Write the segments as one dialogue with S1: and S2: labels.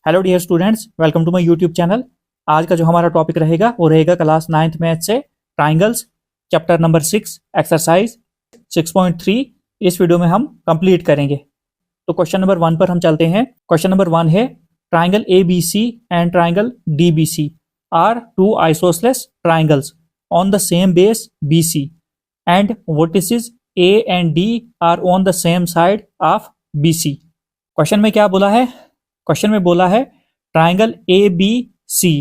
S1: Hello dear students, welcome to my YouTube channel. आज का जो हमारा टॉपिक रहेगा वो रहेगा क्लास 9th मैथ से ट्राइंगल्स, चैप्टर नंबर 6, एक्सरसाइज 6.3। इस वीडियो में हम कंप्लीट करेंगे। तो क्वेश्चन नंबर 1 पर हम चलते हैं। क्वेश्चन नंबर 1 है, triangle A B C and triangle D B C are two isosceles triangles on the same base B C and vertices A and D are on the same side of B C. Question में क्या बोला है? Question में बोला है triangle A B सी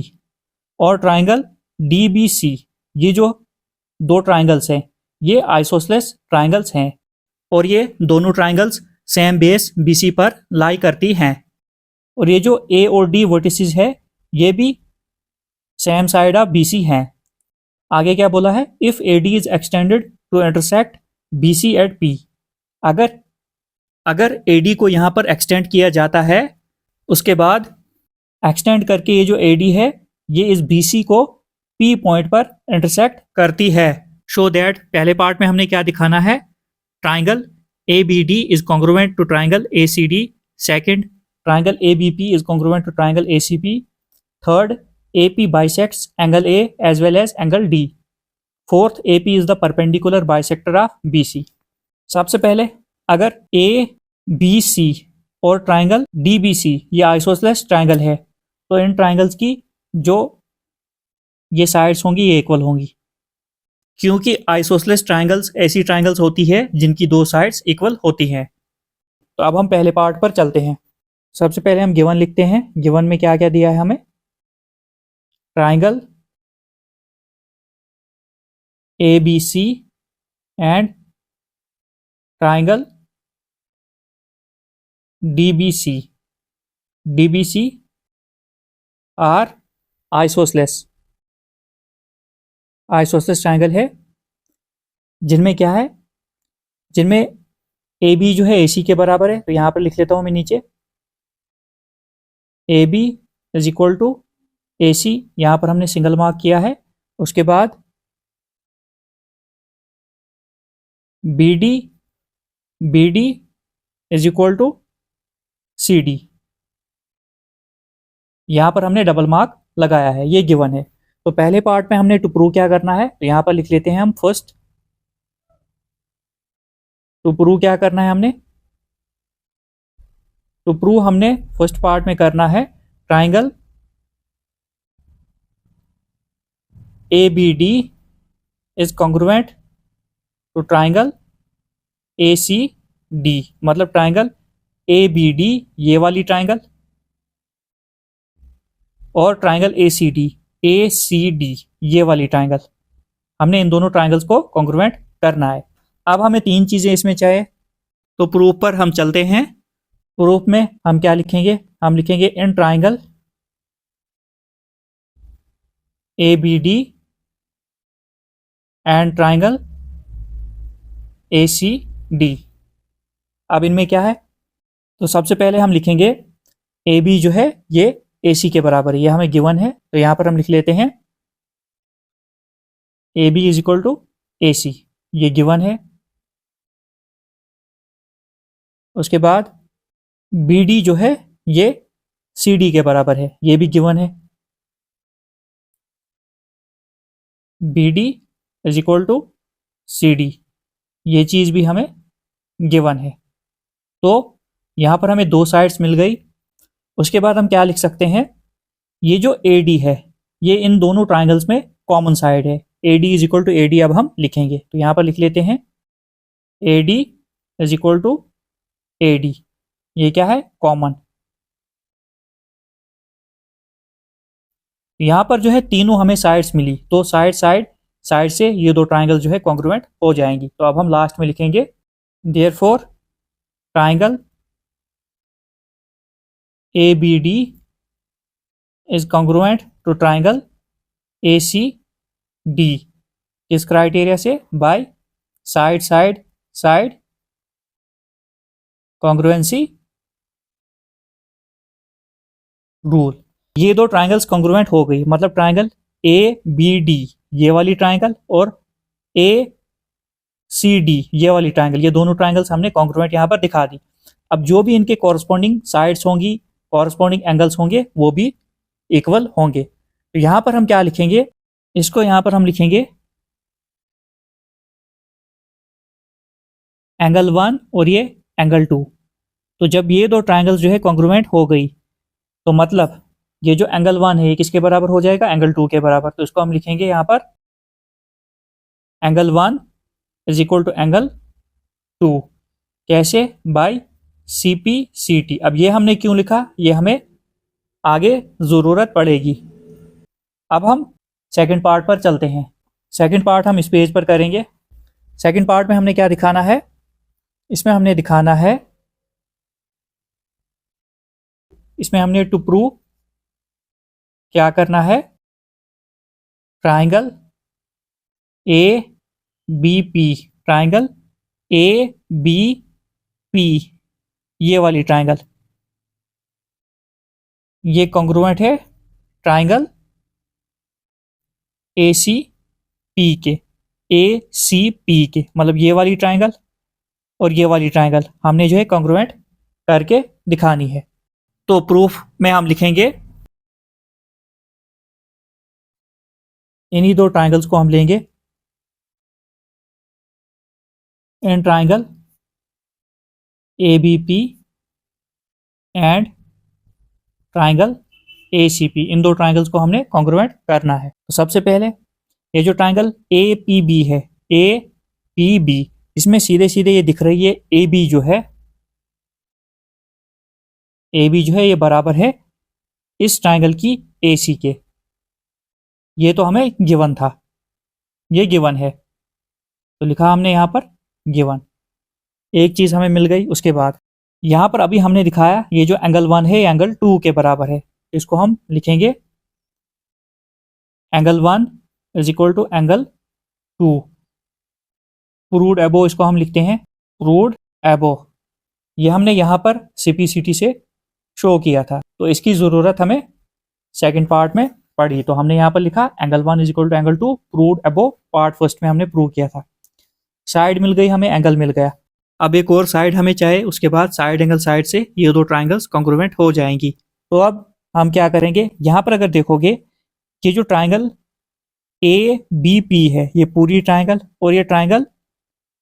S1: और triangle D B C, ये जो दो ट्राइंगल्स हैं ये आइसोसेलेस ट्राइंगल्स हैं और ये दोनों triangles same base B C पर लाई करती हैं। और ये जो ए और डी वर्टिसेस है ये भी same side of B C हैं। आगे क्या बोला है? If A D is extended to intersect B C at P. अगर ए डी को यहाँ पर एक्सटेंड किया जाता है, उसके बाद एक्सटेंड करके ये जो ए डी है ये इस बी सी को पी पॉइंट पर इंटरसेक्ट करती है। शो दैट, पहले पार्ट में हमने क्या दिखाना है? Triangle A B D is congruent to triangle A C D. Second, triangle A B P is congruent to triangle A C P. Third, A P bisects angle A as well as angle D. Fourth, A P is the perpendicular bisector of B C. सबसे पहले, अगर ए B सी और triangle D B C ये isosceles triangle है तो इन triangles की जो ये साइड्स होंगी ये इक्वल होंगी, क्योंकि आइसोसेलेस ट्राइंगल्स ऐसी ट्राइंगल्स होती है जिनकी दो साइड्स इक्वल होती हैं। तो अब हम पहले पार्ट पर चलते हैं। सबसे पहले हम गिवन लिखते हैं। गिवन में क्या क्या दिया है हमें? Triangle A B C and triangle DBC are isosceles triangle है, जिनमें क्या है? जिनमें ए बी जो है ए सी के बराबर है। तो यहां पर लिख लेता हूं मैं नीचे, A B is equal to A C, यहां पर हमने सिंगल मार्क किया है। उसके बाद B D is equal to C D, यहां पर हमने डबल मार्क लगाया है। ये गिवन है। तो पहले पार्ट में हमने टू प्रूव क्या करना है, तो यहां पर लिख लेते हैं हम फर्स्ट। टू प्रूव क्या करना है हमने? टू प्रूव हमने फर्स्ट पार्ट में करना है triangle A B D is congruent to triangle A C D. मतलब ट्राइंगल ए बी डी ये वाली ट्राइंगल और ट्राइंगल ए सी डी ये वाली ट्राइंगल, हमने इन दोनों ट्राइंगल्स को कॉन्ग्रुएंट करना है। अब हमें तीन चीजें इसमें चाहिए, तो प्रूफ पर हम चलते हैं। प्रूफ में हम क्या लिखेंगे? हम लिखेंगे in triangle A B D and triangle A C D. अब इनमें क्या है? तो सबसे पहले हम लिखेंगे ए बी जो है ये ए सी के बराबर है, ये हमें गिवन है। तो यहां पर हम लिख लेते हैं A B is equal to A C, ये गिवन है। उसके बाद बी डी जो है ये सी डी के बराबर है, ये भी गिवन है। B D is equal to C D, ये चीज भी हमें गिवन है। तो यहां पर हमें दो साइड्स मिल गई। उसके बाद हम क्या लिख सकते हैं? ये जो ए डी है ये इन दोनों ट्राइंगल्स में कॉमन साइड है। A D is equal to A D अब हम लिखेंगे। तो यहां पर लिख लेते हैं A D is equal to A D, ये क्या है? कॉमन। यहां पर जो है तीनों हमें साइड्स मिली, तो साइड से ये दो ट्राइंगल जो है कॉन्ग्रुएंट हो जाएंगी। तो अब हम लास्ट में लिखेंगे therefore triangle A B D is congruent to triangle A C D. किस क्राइटेरिया से? By side congruency rule. ये दो ट्राइंगल्स कॉन्ग्रुएंट हो गई, मतलब ट्राइंगल ए बी डी ये वाली ट्राइंगल और ए सी डी ये वाली ट्राइंगल, ये दोनों ट्राइंगल्स हमने कॉन्ग्रुएंट यहां पर दिखा दी। अब जो भी इनके कॉरस्पॉन्डिंग साइड्स होंगी कॉरस्पॉन्डिंग एंगल्स होंगे वो भी इक्वल होंगे। तो यहाँ पर हम क्या लिखेंगे, इसको यहाँ पर हम लिखेंगे एंगल 1 और ये एंगल 2। तो जब ये दो ट्राइंगल्स जो है कॉन्ग्रुएंट हो गई तो मतलब ये जो एंगल 1 है ये किसके बराबर हो जाएगा, एंगल 2 के बराबर। तो इसको हम लिखेंगे यहाँ पर angle 1 is equal to angle 2। कैसे, by C P C T. अब ये हमने क्यों लिखा, ये हमें आगे ज़रूरत पड़ेगी। अब हम सेकंड पार्ट पर चलते हैं। सेकंड पार्ट हम इस पेज पर करेंगे। सेकंड पार्ट में हमने क्या दिखाना है, इसमें हमने दिखाना है, इसमें हमने टू प्रूव क्या करना है, triangle A B P, triangle A B P, ये वाली ट्राइंगल ये कॉन्ग्रुएंट है ट्राइंगल ए सी पी के, ए सी पी के, मतलब ये वाली ट्राइंगल और ये वाली ट्राइंगल हमने जो है कॉन्ग्रुएंट करके दिखानी है। तो प्रूफ में हम लिखेंगे, इन्हीं दो ट्राइंगल्स को हम लेंगे, in triangle A B P and triangle A C P, इन दो ट्राइंगल्स को हमने कॉन्ग्रुएंट करना है। तो सबसे पहले ये जो ट्राइंगल ए पी बी है, ए पी बी, इसमें सीधे सीधे ये दिख रही है ए बी जो है, ए बी जो है ये बराबर है इस ट्राइंगल की ए सी के। ये तो हमें गिवन था, ये गिवन है तो लिखा हमने यहाँ पर गिवन, एक चीज़ हमें मिल गई। उसके बाद यहाँ पर अभी हमने दिखाया ये जो एंगल 1 है एंगल 2 के बराबर है, इसको हम लिखेंगे angle 1 is equal to angle 2। Proved above इसको हम लिखते हैं प्रूव्ड अबो। ये हमने यहाँ पर सीपीसीटी से शो किया था, तो इसकी ज़रूरत हमें सेकंड पार्ट में पड़ी। तो हमने यहाँ पर लिखा angle 1 is equal to angle 2 proved above, part first में हमने प्रूव किया था। साइड मिल गई हमें, एंगल मिल गया। अब एक और साइड हमें चाहिए, उसके बाद साइड एंगल साइड से ये दो ट्राइंगल्स कॉन्ग्रुएंट हो जाएंगी। तो अब हम क्या करेंगे, यहाँ पर अगर देखोगे कि जो ट्राइंगल ए बी पी है ये पूरी ट्राइंगल, और ये ट्राइंगल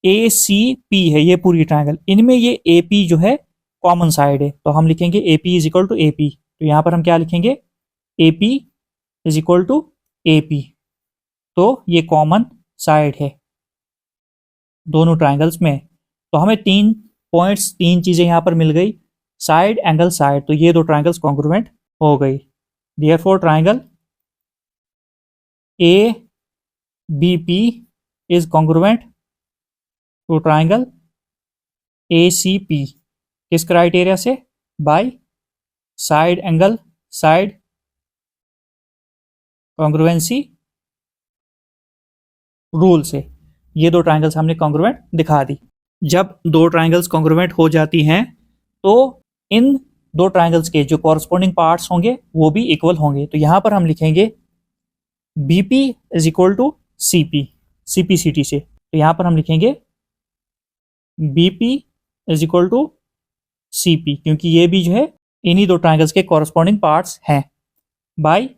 S1: ए सी पी है ये पूरी ट्राइंगल, इनमें ये ए पी जो है कॉमन साइड है। तो हम लिखेंगे A P is equal to A P. तो यहाँ पर हम क्या लिखेंगे, A P is equal to A P. तो ये कॉमन साइड है दोनों ट्राइंगल्स में। तो हमें 3 पॉइंट्स, 3 चीज़ें यहाँ पर मिल गई, साइड एंगल साइड। तो ये दो ट्राइंगल्स कॉन्ग्रुएंट हो गई। Therefore triangle A B P is congruent to triangle A C P. किस क्राइटेरिया से, by side angle side congruency rule से। ये दो ट्राइंगल्स हमने कॉन्ग्रुएंट दिखा दी। जब दो ट्राइंगल्स कॉन्ग्रुएंट हो जाती हैं तो इन दो ट्राइंगल्स के जो कॉरस्पॉन्डिंग पार्ट्स होंगे वो भी इक्वल होंगे। तो यहाँ पर हम लिखेंगे B P is equal to C P, C P C T से। तो यहाँ पर हम लिखेंगे B P is equal to C P, क्योंकि ये भी जो है इन्हीं दो ट्राइंगल्स के कॉरस्पॉन्डिंग पार्ट्स हैं, by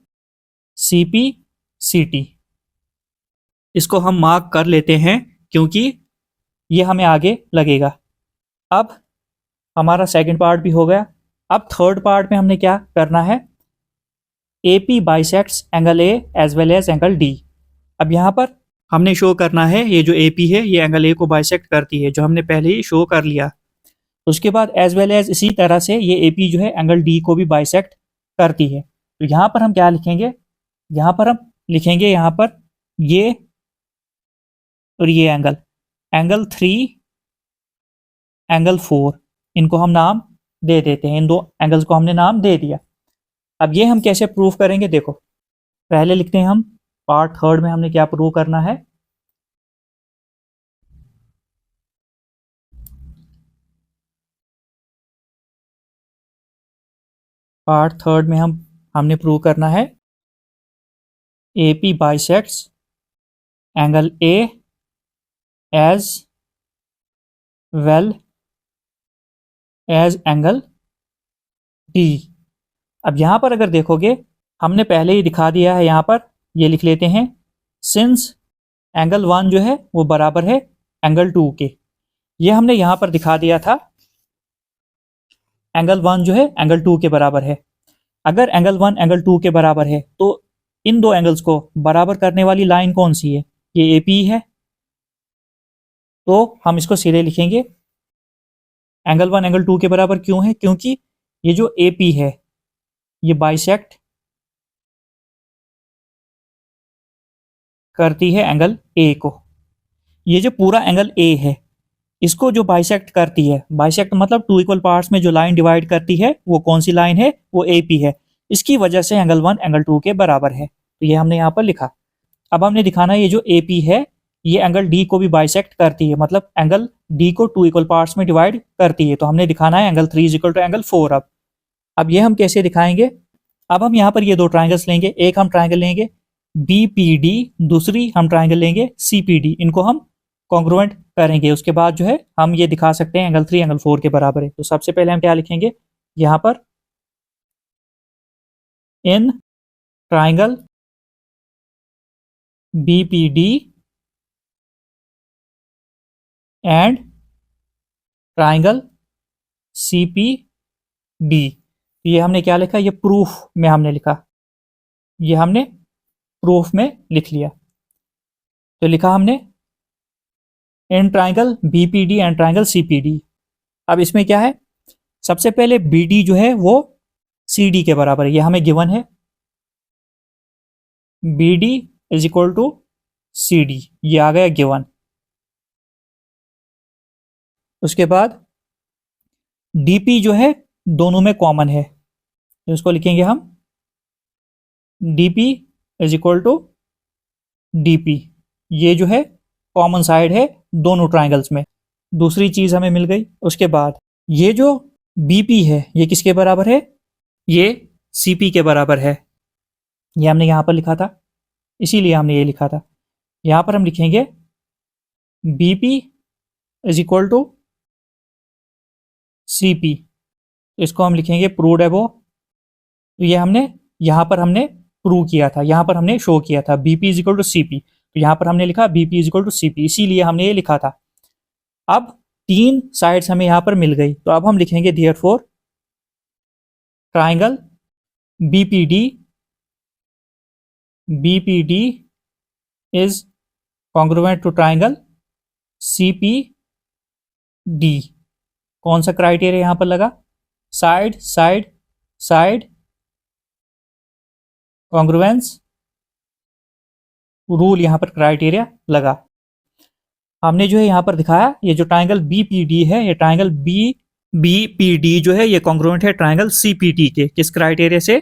S1: C P C T. इसको हम मार्क कर लेते हैं क्योंकि ये हमें आगे लगेगा। अब हमारा सेकंड पार्ट भी हो गया। अब थर्ड पार्ट में हमने क्या करना है, A P bisects angle A as well as angle D. अब यहाँ पर हमने शो करना है ये जो ए पी है ये एंगल ए को बाइसेक्ट करती है, जो हमने पहले ही शो कर लिया। उसके बाद एज वेल एज इसी तरह से ये ए पी जो है एंगल डी को भी बाइसेक्ट करती है। तो यहाँ पर हम क्या लिखेंगे, यहाँ पर हम लिखेंगे यहाँ पर ये और ये एंगल, एंगल 3 एंगल 4, इनको हम नाम दे देते हैं। इन दो एंगल्स को हमने नाम दे दिया। अब ये हम कैसे प्रूव करेंगे, देखो पहले लिखते हैं हम पार्ट थर्ड में हमने क्या प्रूव करना है। पार्ट थर्ड में हमने प्रूव करना है A P bisects angle A as well as angle D. अब यहाँ पर अगर देखोगे हमने पहले ही दिखा दिया है, यहाँ पर ये लिख लेते हैं, सिंस एंगल 1 जो है वो बराबर है एंगल 2 के। ये हमने यहाँ पर दिखा दिया था, एंगल 1 जो है एंगल 2 के बराबर है। अगर एंगल 1 एंगल 2 के बराबर है तो इन दो एंगल्स को बराबर करने वाली लाइन कौन सी है? ये एपी है। तो हम इसको सीधे लिखेंगे, एंगल 1 एंगल 2 के बराबर क्यों है? क्योंकि ये जो एपी है ये बाइसेक्ट करती है एंगल ए को। ये जो पूरा एंगल ए है इसको जो बाइसेक्ट करती है, बाइसेक्ट मतलब टू इक्वल पार्ट्स में जो लाइन डिवाइड करती है वो कौन सी लाइन है? वो एपी है। इसकी वजह से एंगल 1 एंगल 2 के बराबर है। तो ये हमने यहाँ पर लिखा। अब हमने दिखाना ये जो एपी है ये एंगल डी को भी बाइसेक्ट करती है, मतलब एंगल डी को टू इक्वल पार्ट्स में डिवाइड करती है। तो हमने दिखाना है angle 3 is equal to angle 4। अब ये हम कैसे दिखाएंगे? अब हम यहाँ पर ये दो ट्राइंगल्स लेंगे, एक हम ट्राइंगल लेंगे बीपीडी, दूसरी हम ट्राइंगल लेंगे सीपीडी। इनको हम कॉन्ग्रुएंट करेंगे, उसके बाद जो है हम ये दिखा सकते हैं एंगल 3 एंगल 4 के बराबर है। तो सबसे पहले हम क्या लिखेंगे यहाँ पर, in triangle BPD and triangle CPD. ये हमने क्या लिखा? ये प्रूफ में हमने लिखा, ये हमने प्रूफ में लिख लिया। तो लिखा हमने in triangle BPD and triangle CPD. अब इसमें क्या है, सबसे पहले बीडी जो है वो सीडी के बराबर है, ये हमें गिवन है, BD is equal to CD, ये आ गया गिवन। उसके बाद डीपी जो है दोनों में कॉमन है, तो इसको लिखेंगे हम DP is equal to DP, ये जो है कॉमन साइड है दोनों ट्राइंगल्स में। दूसरी चीज हमें मिल गई। उसके बाद ये जो बीपी है ये किसके बराबर है? ये सीपी के बराबर है। ये हमने यहां पर लिखा था, इसीलिए हमने ये लिखा था। यहां पर हम लिखेंगे BP is equal to CP, इसको हम लिखेंगे प्रूव्ड अबव। तो ये हमने यहां पर हमने प्रूव किया था, यहां पर हमने शो किया था BP is equal to CP. तो यहां पर हमने लिखा BP is equal to CP, इसीलिए हमने ये लिखा था। अब तीन साइड्स हमें यहां पर मिल गई, तो अब हम लिखेंगे therefore triangle BPD is congruent to triangle CPD. कौन सा क्राइटेरिया यहां पर लगा? Side side side congruence rule यहां पर क्राइटेरिया लगा। हमने जो है यहां पर दिखाया ये जो ट्राइंगल बीपीडी है, ये ट्राइंगल बीपीडी जो है ये कॉन्ग्रुएंट है ट्राइंगल सीपीटी के। किस क्राइटेरिया से?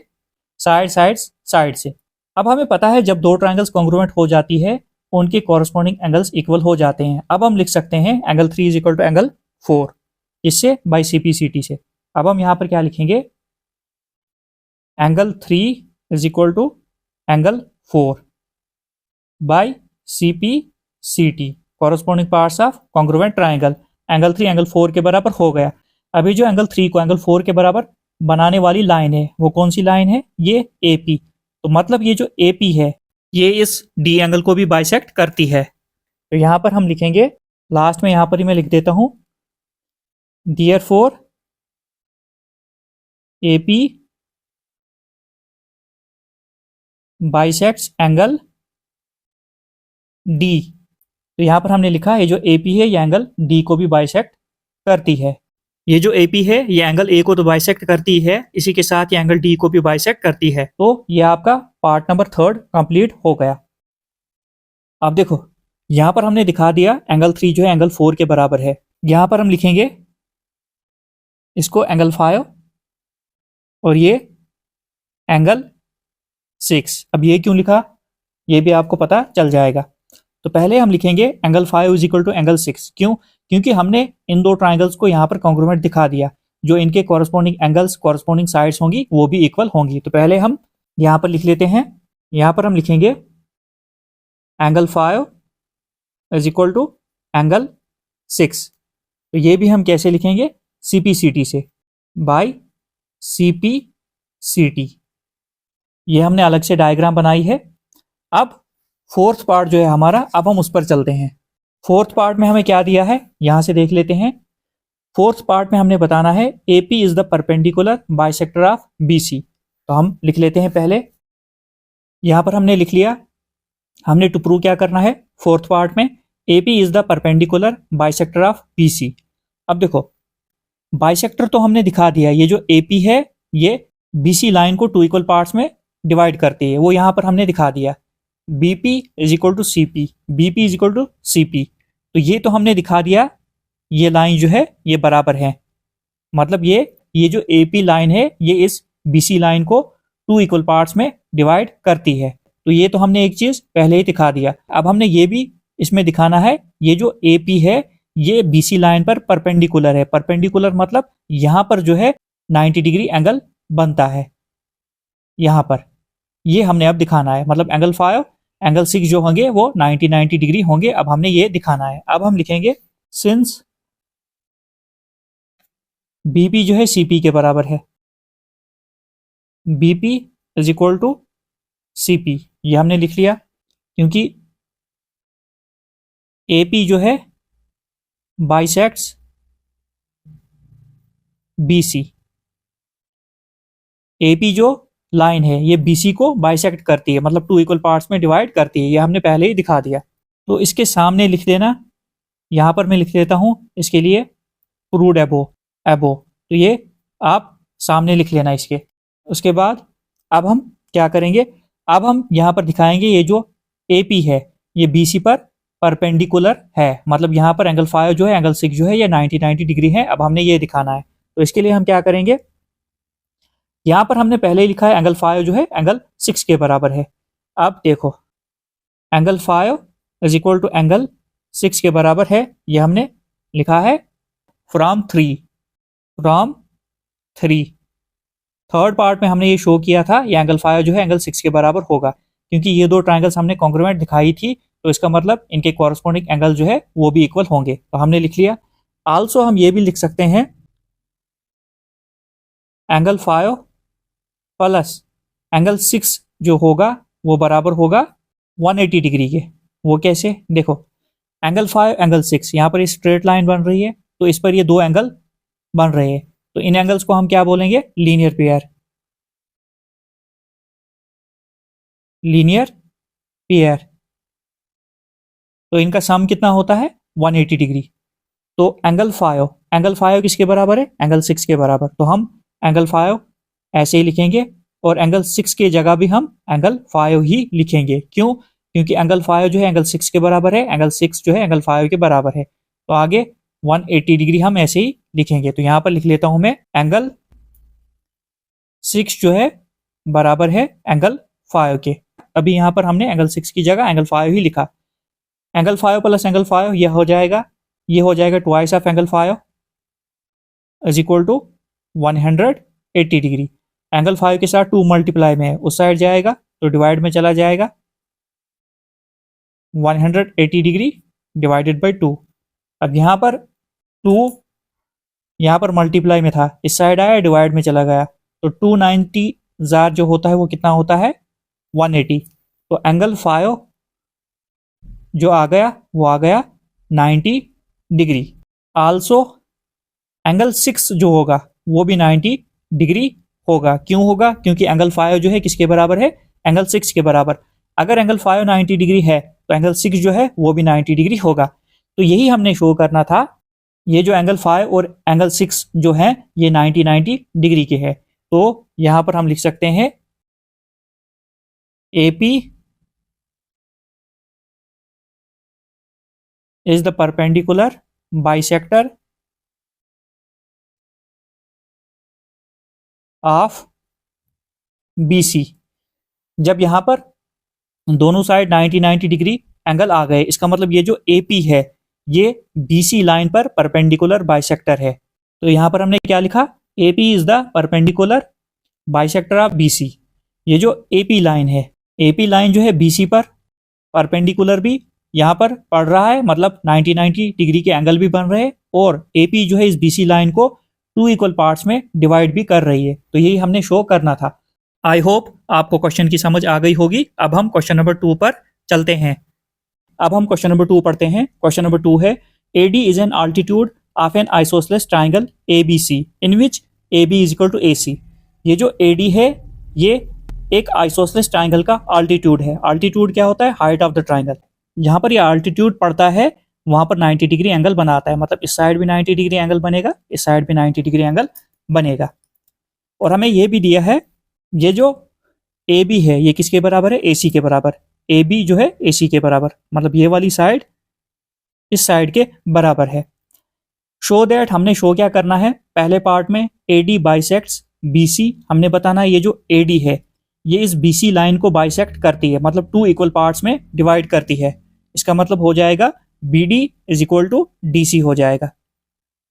S1: साइड साइड साइड से। अब हमें पता है जब दो ट्राइंगल्स कॉन्ग्रुएंट हो जाती है उनके कॉरस्पॉन्डिंग एंगल्स इक्वल हो जाते हैं। अब हम लिख सकते हैं angle 3 is equal to angle 4, इससे बाई सीपीसीटी से। अब हम यहां पर क्या लिखेंगे? Angle 3 is equal to angle 4 by CPCT, corresponding parts of congruent triangle. Angle 3 angle 4 के बराबर हो गया। अभी जो एंगल 3 को एंगल 4 के बराबर बनाने वाली लाइन है वो कौन सी लाइन है? ये एपी। तो मतलब ये जो एपी है ये इस डी एंगल को भी बाइसेक्ट करती है। तो यहां पर हम लिखेंगे, लास्ट में यहां पर ही मैं लिख देता हूं, therefore AP bisects angle D. तो यहां पर हमने लिखा है जो एपी है ये एंगल डी को भी बाइसेक्ट करती है। ये जो एपी है ये एंगल ए को तो बाइसेक्ट करती है, इसी के साथ ये एंगल डी को भी बाइसेक्ट करती है। तो ये आपका पार्ट नंबर 3 कंप्लीट हो गया। अब देखो यहां पर हमने दिखा दिया एंगल 3 जो है एंगल 4 के बराबर है। यहां पर हम लिखेंगे इसको एंगल 5 और ये एंगल 6। अब ये क्यों लिखा ये भी आपको पता चल जाएगा। तो पहले हम लिखेंगे angle 5 is equal to angle 6। क्यों? क्योंकि हमने इन दो ट्राइंगल्स को यहाँ पर कॉन्ग्रुएंट दिखा दिया, जो इनके कॉरस्पॉन्डिंग एंगल्स कॉरस्पॉन्डिंग साइड्स होंगी वो भी इक्वल होंगी। तो पहले हम यहाँ पर लिख लेते हैं, यहाँ पर हम लिखेंगे angle 5 is equal to angle 6। तो ये भी हम कैसे लिखेंगे? सीपीसीटी से, बाई सीपी CT। ये हमने अलग से डायग्राम बनाई है। अब फोर्थ पार्ट जो है हमारा, अब हम उस पर चलते हैं। फोर्थ पार्ट में हमें क्या दिया है, यहां से देख लेते हैं। फोर्थ पार्ट में हमने बताना है AP is the perpendicular bisector of BC। तो हम लिख लेते हैं पहले, यहां पर हमने लिख लिया। हमने टू प्रूव क्या करना है फोर्थ पार्ट में, AP is the perpendicular bisector of BC। अब देखो बाइसेक्टर तो हमने दिखा दिया, ये जो AP है ये BC लाइन को 2 इक्वल पार्ट्स में डिवाइड करती है, वो यहां पर हमने दिखा दिया। BP is equal to CP, BP is equal to CP। तो ये तो हमने दिखा दिया, ये लाइन जो है ये बराबर है, मतलब ये जो AP लाइन है ये इस BC लाइन को 2 इक्वल पार्ट्स में डिवाइड करती है। तो ये तो हमने एक चीज पहले ही दिखा दिया। अब हमने ये भी इसमें दिखाना है, ये जो AP है ये BC लाइन पर परपेंडिकुलर है। परपेंडिकुलर मतलब यहां पर जो है 90 डिग्री एंगल बनता है, यहां पर ये हमने अब दिखाना है। मतलब एंगल 5 एंगल 6 जो होंगे वो 90 डिग्री होंगे। अब हमने ये दिखाना है। अब हम लिखेंगे सिंस BP जो है CP के बराबर है, BP is equal to CP, ये हमने लिख लिया। क्योंकि AP जो है बाइसेक्ट्स BC, AP जो लाइन है ये BC को बाइसेक्ट करती है, मतलब 2 इक्वल पार्ट्स में डिवाइड करती है, ये हमने पहले ही दिखा दिया। तो इसके सामने लिख देना, यहां पर मैं लिख देता हूं इसके लिए प्रूव्ड एबो। तो ये आप सामने लिख लेना इसके। उसके बाद अब हम क्या करेंगे, अब हम यहां पर दिखाएंगे ये जो AP है ये BC पर परपेंडिकुलर है, मतलब यहां पर एंगल 5 जो है एंगल 6 जो है ये 90 डिग्री है। अब हमने ये दिखाना है। तो इसके लिए हम क्या करेंगे, यहां पर हमने पहले ही लिखा है एंगल 5 जो है एंगल 6 के बराबर है। अब देखो angle 5 is equal to angle 6 के बराबर है, ये हमने लिखा है फ्रॉम 3। थर्ड पार्ट में हमने ये शो किया था ये एंगल 5 जो है एंगल 6 के बराबर होगा, क्योंकि ये दो ट्रायंगल्स हमने कॉन्ग्रुएंट दिखाई थी, तो इसका मतलब इनके कॉरस्पॉन्डिंग एंगल जो है वो भी इक्वल होंगे। तो हमने लिख लिया। आल्सो हम ये भी लिख सकते हैं एंगल 5 प्लस एंगल 6 जो होगा वो बराबर होगा 180 डिग्री के। वो कैसे, देखो एंगल 5 एंगल 6 यहाँ पर स्ट्रेट लाइन बन रही है, तो इस पर ये दो एंगल बन रहे हैं, तो इन एंगल्स को हम क्या बोलेंगे, लीनियर पेयर। तो इनका सम कितना होता है 180 डिग्री। तो एंगल 5 किसके बराबर है, एंगल 6 के बराबर। तो हम एंगल 5 ऐसे ही लिखेंगे और एंगल 6 की जगह भी हम एंगल 5 ही लिखेंगे। क्यों, क्योंकि एंगल 5 जो है एंगल 6 के बराबर है, एंगल 6 जो है एंगल 5 के बराबर है। तो आगे 180 डिग्री हम ऐसे ही लिखेंगे। तो यहां पर लिख लेता हूं मैं एंगल 6 जो है बराबर है एंगल 5 के। अभी यहां पर हमने एंगल 6 की जगह एंगल 5 ही लिखा। एंगल 5 प्लस एंगल 5 ये हो जाएगा twice of angle 5 is equal to 180 degree. Angle 5 के साथ 2 मल्टीप्लाई में है, उस साइड जाएगा तो डिवाइड में चला जाएगा, 180 डिग्री डिवाइडेड बाई 2। अब यहाँ पर 2 यहाँ पर मल्टीप्लाई में था, इस साइड आया डिवाइड में चला गया, तो 290 जार जो होता है वो कितना होता है 180। तो एंगल 5 जो आ गया वो आ गया 90 डिग्री। आल्सो एंगल 6 जो होगा वो भी 90 डिग्री होगा। क्यों होगा, क्योंकि एंगल 5 जो है किसके बराबर है, एंगल 6 के बराबर। अगर एंगल 5 90 डिग्री है तो एंगल 6 जो है वो भी 90 डिग्री होगा। तो यही हमने शो करना था, ये जो एंगल 5 और एंगल 6 जो है ये 90 डिग्री के है। तो यहां पर हम लिख सकते हैं AP is the perpendicular bisector of BC। जब यहां पर दोनों साइड 90 डिग्री एंगल आ गए, इसका मतलब ये जो AP है ये BC लाइन पर परपेंडिकुलर बाइसेक्टर है। तो यहां पर हमने क्या लिखा, AP is the perpendicular bisector of BC। ये जो AP लाइन है, AP लाइन जो है BC पर परपेंडिकुलर भी यहां पर पड़ रहा है, मतलब 90 डिग्री के एंगल भी बन रहे हैं, और AP जो है इस BC लाइन को टू इक्वल पार्ट्स में डिवाइड भी कर रही है। तो यही हमने शो करना था। आई होप आपको क्वेश्चन की समझ आ गई होगी। अब हम क्वेश्चन नंबर 2 पर चलते हैं। अब हम क्वेश्चन नंबर 2 पढ़ते हैं। क्वेश्चन नंबर 2 है AD is an altitude of an isosceles triangle ABC in which AB is equal to AC। ये जो AD है ये एक आइसोसेलेस ट्राइंगल का आल्टीट्यूड है। आल्टीट्यूड क्या होता है? Height of the triangle. जहां पर ये आल्टीट्यूड पड़ता है वहां पर 90 डिग्री एंगल बनाता है। मतलब इस साइड भी 90 डिग्री एंगल बनेगा, इस साइड भी 90 डिग्री एंगल बनेगा। और हमें ये भी दिया है ये जो AB है ये किसके बराबर है? AC के बराबर। AB जो है AC के बराबर, मतलब ये वाली साइड इस साइड के बराबर है। शो दैट, हमने शो क्या करना है? पहले पार्ट में AD बाइसेक्ट्स BC। हमने बताना है ये जो AD है ये इस BC लाइन को बाइसेक्ट करती है, मतलब टू इक्वल पार्ट्स में डिवाइड करती है। इसका मतलब हो जाएगा BD is equal to DC हो जाएगा।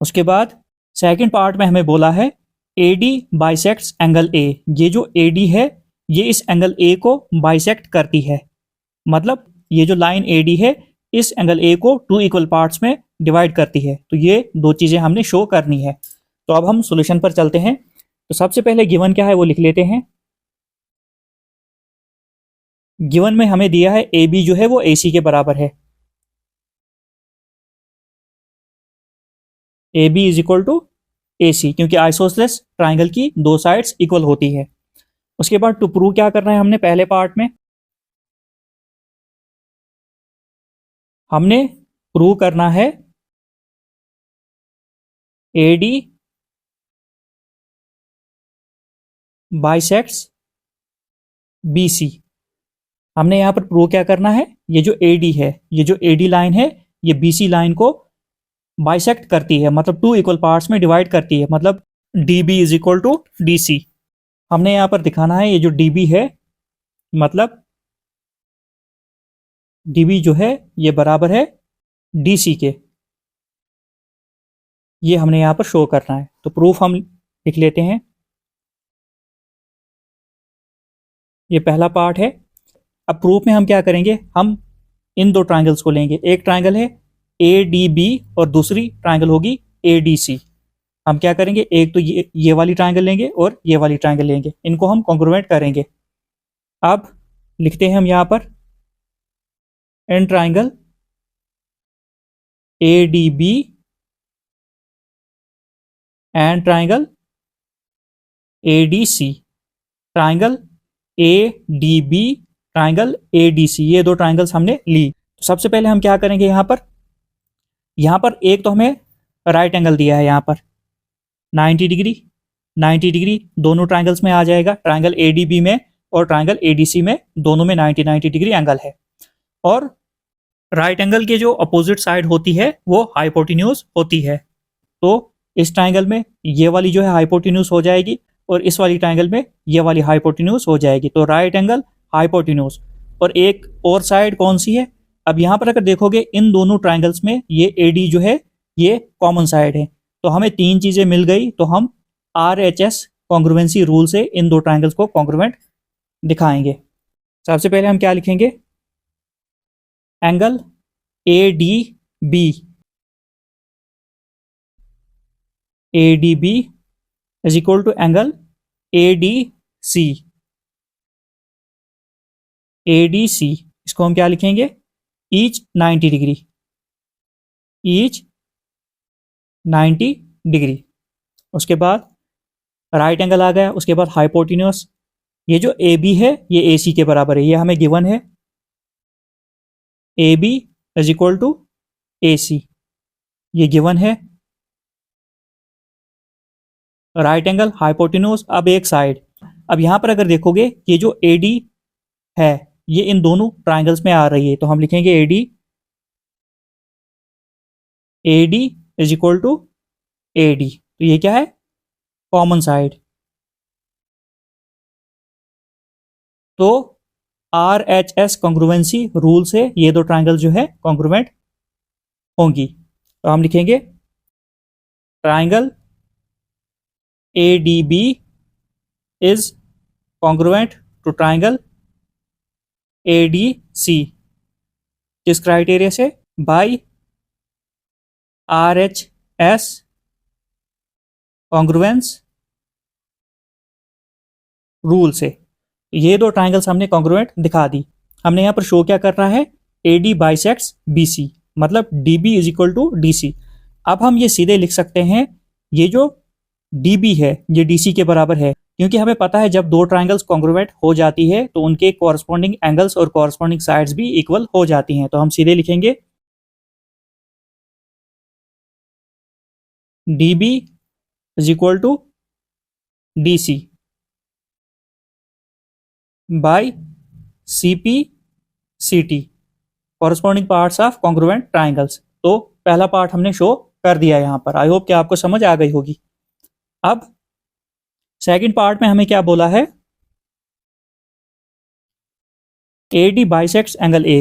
S1: उसके बाद सेकंड पार्ट में हमें बोला है AD बाइसेक्ट्स एंगल A। ये जो AD है ये इस एंगल A को बाइसेक्ट करती है, मतलब ये जो लाइन AD है इस एंगल A को टू इक्वल पार्ट्स में डिवाइड करती है। तो ये दो चीजें हमने शो करनी है। तो अब हम सॉल्यूशन पर चलते हैं। तो सबसे पहले गिवन क्या है वो लिख लेते हैं। गिवन में हमें दिया है AB जो है वो AC के बराबर है। AB is equal to AC, क्योंकि आइसोसेलेस ट्राइंगल की दो साइड्स इक्वल होती है। उसके बाद टू प्रूव क्या करना है हमने? पहले पार्ट में हमने प्रूव करना है AD बाइसेक्ट्स BC। हमने यहां पर प्रूव क्या करना है? ये जो AD है, ये जो AD लाइन है ये BC लाइन को बाइसेक्ट करती है, मतलब टू इक्वल पार्ट्स में डिवाइड करती है, मतलब DB is equal to DC। हमने यहां पर दिखाना है ये जो DB है मतलब DB जो है ये बराबर है DC के। ये हमने यहां पर शो करना है। तो प्रूफ हम लिख लेते हैं। ये पहला पार्ट है। अब प्रूफ में हम क्या करेंगे? हम इन दो ट्राइंगल्स को लेंगे। एक ट्राइंगल है ADB और दूसरी ट्राइंगल होगी ADC। हम क्या करेंगे? एक तो ये वाली ट्राइंगल लेंगे और ये वाली ट्राइंगल लेंगे, इनको हम कॉन्ग्रुएंट करेंगे। अब लिखते हैं हम यहां पर in triangle ADB and triangle ADC। Triangle ADB triangle ADC, ये दो ट्राइंगल्स हमने ली। तो सबसे पहले हम क्या करेंगे? यहां पर एक तो हमें राइट एंगल दिया है, यहां पर 90 डिग्री 90 डिग्री दोनों ट्राइंगल्स में आ जाएगा। ट्राइंगल ADB में और ट्राइंगल ADC में दोनों में 90 डिग्री एंगल है। और राइट एंगल के जो अपोजिट साइड होती है वो हाइपोटेन्यूज होती है। तो इस ट्राइंगल में ये वाली जो है हाइपोटेन्यूज हो जाएगी और इस वाली ट्राइंगल में ये वाली हाइपोटेन्यूज हो जाएगी। तो राइट एंगल हाइपोटेन्यूज। और एक और साइड कौन सी है? अब यहां पर अगर देखोगे इन दोनों ट्राइंगल्स में ये AD जो है ये कॉमन साइड है। तो हमें तीन चीजें मिल गई। तो हम RHS कॉन्ग्रुएंसी रूल से इन दो ट्राइंगल्स को कॉन्ग्रुएंट दिखाएंगे। सबसे पहले हम क्या लिखेंगे? Angle ADB is equal to angle ADC। इसको हम क्या लिखेंगे? Each 90 degree, each 90 degree. उसके बाद राइट एंगल आ गया। उसके बाद हाइपोटेन्यूज। ये जो AB है ये AC के बराबर है, ये हमें गिवन है। AB is equal to AC, ये गिवन है। Right angle hypotenuse. अब एक साइड। अब यहां पर अगर देखोगे ये जो AD है ये इन दोनों ट्राइंगल्स में आ रही है। तो हम लिखेंगे AD is equal to AD। तो ये क्या है? Common side. तो RHS कॉन्ग्रुएंसी रूल से ये दो ट्राइंगल जो है कॉन्ग्रुएंट होंगी। तो हम लिखेंगे triangle ADB is congruent to triangle ADC। किस क्राइटेरिया से? बाय RHS कॉन्ग्रुएंस रूल से ये दो ट्राइंगल्स हमने कॉन्ग्रुएंट दिखा दी। हमने यहाँ पर शो क्या कर रहा है, AD बाइसेक्ट्स BC, मतलब DB is equal to DC। अब हम ये सीधे लिख सकते हैं, ये जो DB है ये DC के बराबर है, क्योंकि हमें पता है जब दो ट्राइंगल्स कॉन्ग्रुएंट हो जाती है तो उनके कॉरस्पॉन्डिंग एंगल्स और कॉरस्पॉन्डिंग साइड्स भी इक्वल हो जाती हैं। तो हम सीधे लिखेंगे DB is equal to DC by CP CT, corresponding parts of congruent triangles. तो पहला पार्ट हमने शो कर दिया यहाँ पर। आई होप कि आपको समझ आ गई होगी। अब सेकंड पार्ट में हमें क्या बोला है, AD bisects angle A,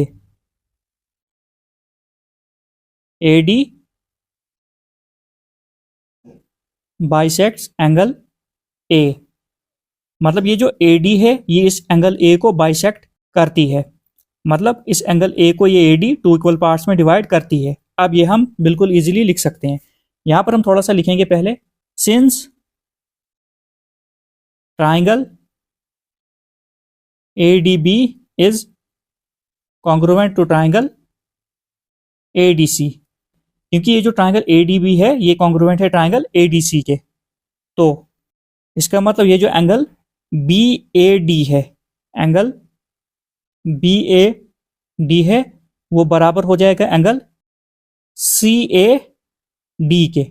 S1: AD bisects angle A, मतलब ये जो AD है ये इस एंगल A को बाइसेक्ट करती है, मतलब इस एंगल A को ये AD टू इक्वल पार्ट्स में डिवाइड करती है। अब ये हम बिल्कुल इजीली लिख सकते हैं। यहां पर हम थोड़ा सा लिखेंगे पहले, since triangle ADB is congruent to triangle ADC, क्योंकि ये जो ट्राइंगल ADB है ये कॉन्ग्रुएंट है ट्राइंगल ADC के। तो इसका मतलब ये जो एंगल BAD है, एंगल BAD है वो बराबर हो जाएगा एंगल CAD के,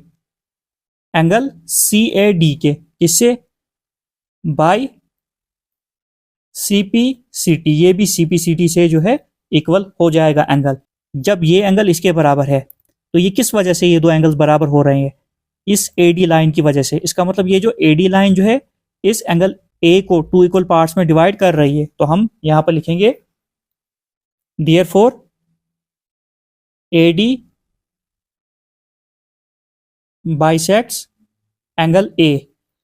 S1: एंगल CAD के, किससे, बाय CPCT, ये भी CPCT से जो है इक्वल हो जाएगा एंगल। जब ये एंगल इसके बराबर है तो ये किस वजह से ये दो एंगल्स बराबर हो रहे हैं, इस AD लाइन की वजह से। इसका मतलब ये जो AD लाइन जो है इस एंगल A को टू इक्वल पार्ट्स में डिवाइड कर रही है। तो हम यहां पर लिखेंगे therefore AD bisects angle A,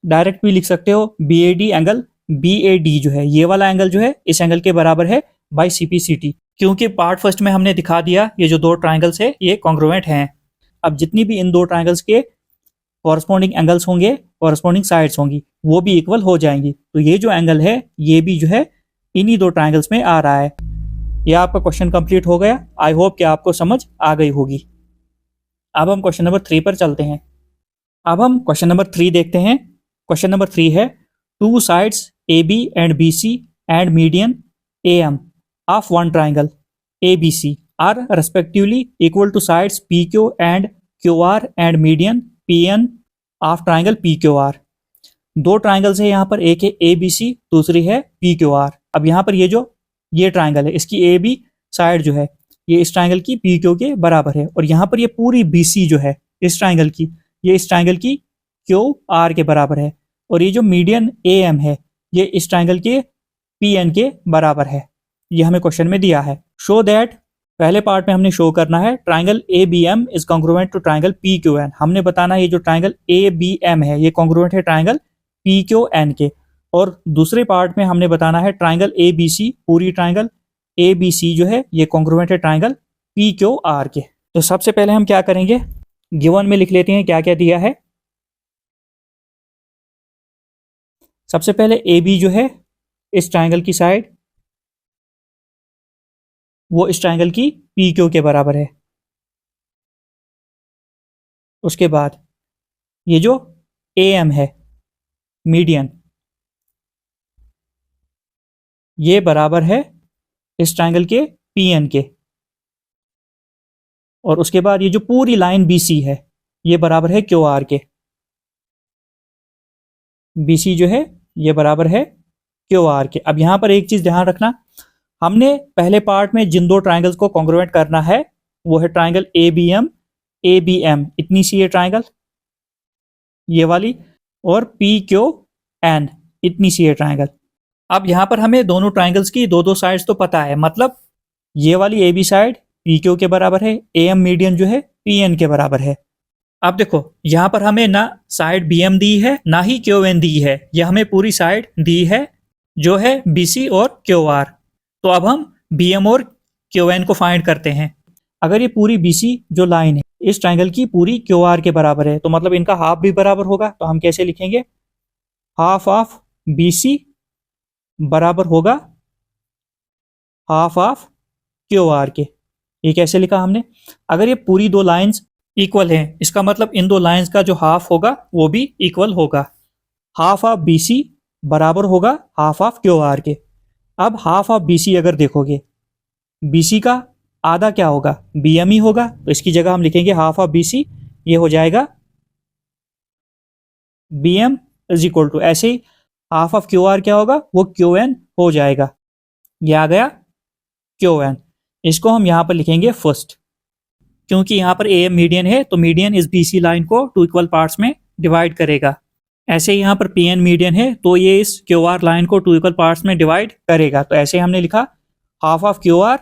S1: direct भी लिख सकते हो BAD एंगल BAD जो है ये वाला एंगल जो है इस एंगल के बराबर है बाय CPCT, क्योंकि पार्ट फर्स्ट में हमने दिखा दिया ये जो दो ट्राइंगल्स है ये कॉन्ग्रुएंट हैं। अब जितनी भी इन दो ट्राइंगल्स के कॉरस्पॉन्डिंग एंगल्स होंगे, कॉरस्पॉन्डिंग साइड्स होंगी, वो भी इक्वल हो जाएंगी। तो ये जो एंगल है ये भी जो है इन्हीं दो ट्राइंगल्स में आ रहा है। ये आपका क्वेश्चन कंप्लीट हो गया। आई होप कि आपको समझ आ गई होगी। अब हम क्वेश्चन नंबर 3 पर चलते हैं। अब हम क्वेश्चन नंबर 3 देखते हैं। क्वेश्चन नंबर 3 है, two sides AB and BC and median AM of one triangle ABC are respectively equal to sides PQ and QR and median PN of triangle PQR। दो triangles है यहाँ पर, एक है ABC दूसरी है PQR। अब यहाँ पर ये ट्राइंगल है, इसकी AB साइड जो है ये इस ट्राइंगल की PQ के बराबर है, और यहाँ पर ये पूरी BC जो है इस ट्राइंगल की ये इस ट्राइंगल की QR के बराबर है, और ये जो मीडियन AM है ये इस ट्राइंगल के PN के बराबर है। ये हमें क्वेश्चन में दिया है। शो दैट, पहले पार्ट में हमने शो करना है triangle ABM is congruent to triangle PQN। हमने बताना है ये जो ट्राइंगल ABM है ये कॉन्ग्रुएंट है ट्राइंगल PQN के, और दूसरे पार्ट में हमने बताना है ट्राइंगल ABC, पूरी ट्राइंगल ABC जो है ये कॉन्ग्रुएंट है ट्राइंगल PQR के। तो सबसे पहले हम क्या करेंगे, गिवन में लिख लेते हैं क्या क्या दिया है। सबसे पहले AB जो है इस ट्राइंगल की साइड वो इस ट्राइंगल की PQ के बराबर है। उसके बाद ये जो AM है मीडियन ये बराबर है इस ट्राइंगल के PN के, और उसके बाद ये जो पूरी लाइन BC है ये बराबर है QR के। BC जो है ये बराबर है QR के। अब यहां पर एक चीज ध्यान रखना, हमने पहले पार्ट में जिन दो ट्राइंगल्स को कॉन्ग्रुएंट करना है वो है ट्राइंगल ABM इतनी सी है ट्राइंगल ये वाली, और PQN इतनी सी है ट्राइंगल। अब यहां पर हमें दोनों ट्राइंगल्स की दो दो साइड्स तो पता है, मतलब ये वाली AB साइड PQ के बराबर है, AM मीडियन जो है PN के बराबर है। अब देखो यहां पर हमें ना साइड BM दी है ना ही QN दी है, यह हमें पूरी साइड दी है जो है BC और QR। तो अब हम BM और QN को फाइंड करते हैं। अगर ये पूरी BC जो लाइन है इस ट्राइंगल की पूरी क्यू आर के बराबर है, तो मतलब इनका हाफ भी बराबर होगा। तो हम कैसे लिखेंगे, हाफ ऑफ बी सी बराबर होगा हाफ ऑफ क्यू आर के। ये कैसे लिखा हमने, अगर ये पूरी दो लाइंस इक्वल हैं, इसका मतलब इन दो लाइंस का जो हाफ होगा वो भी इक्वल होगा। हाफ ऑफ बी सी बराबर होगा हाफ ऑफ क्यू आर के। अब हाफ ऑफ बी सी अगर देखोगे, बी सी का आधा क्या होगा, बी एम ही होगा, तो इसकी जगह हम लिखेंगे हाफ ऑफ बी सी, ये हो जाएगा B M is equal to, ऐसे ही हाफ ऑफ क्यू आर क्या होगा, वो क्यू एन हो जाएगा। ये आ गया क्यू एन। इसको हम यहाँ पर लिखेंगे फर्स्ट, क्योंकि यहाँ पर ए एम मीडियन है, तो मीडियन इस बी सी लाइन को टू इक्वल पार्ट्स में डिवाइड करेगा। ऐसे ही यहाँ पर पी एन मीडियन है, तो ये इस क्यू आर लाइन को टू इक्वल पार्ट्स में डिवाइड करेगा। तो ऐसे हमने लिखा हाफ ऑफ क्यू आर